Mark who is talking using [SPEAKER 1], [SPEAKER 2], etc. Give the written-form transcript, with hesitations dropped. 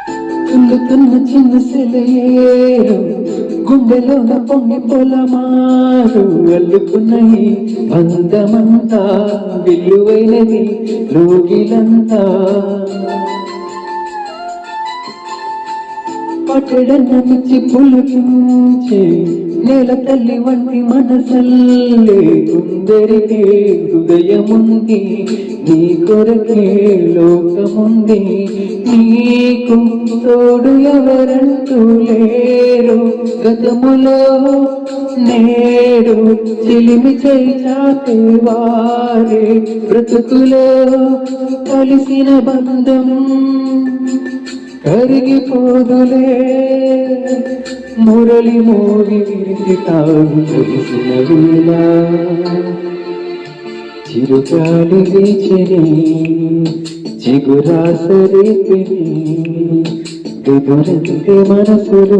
[SPEAKER 1] తుల్లుతున్న చిన్న సెలయేరు గుండెలోన పొంగి పొలమారు అల్లుకున్నయి అందమంతా విలువైనది లోగిలంతా పట్టడన్న మించి పులికించే నేల తల్లి వంటి మనసల్లే కుందరికే హృదయముంది నీ కొరకే లోకముంది నీకు తోడు ఎవరంటూ లేరు గతములో నేడు చిలిమి చేయి చాపే వారే బ్రతుకులో కలిసిన బంధం కరిగిపోదులే మురళి మోగి విరిగి తాగు తెలిసిన వీణ చిరుగాలి వీచని చిగురాసరి ఎదురంటే మనసులు